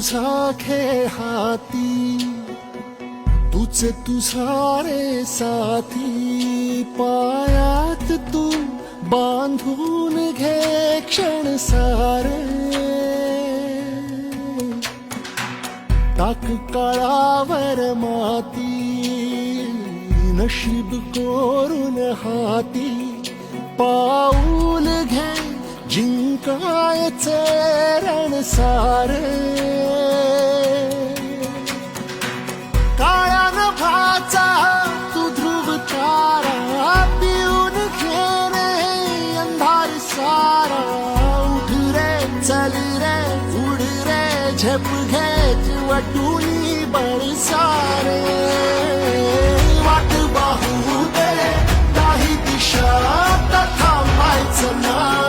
तुझा खेळ हाती, तुझे तुझा रे साथी. पायात तू बांधून घे क्षण सारे, टाक काळावर माती, नशीब कोरून हाती. पाऊल घे जिंकायचे रण सारे, काळ्या नभाचा तू ध्रुव तारा, पिऊन घेणे अंधार सारा. उठ रे चल रे उड रे झेप घे वटुनी बळ सारे. वाट पाहू दे काही दिशा, थांबायचं ना.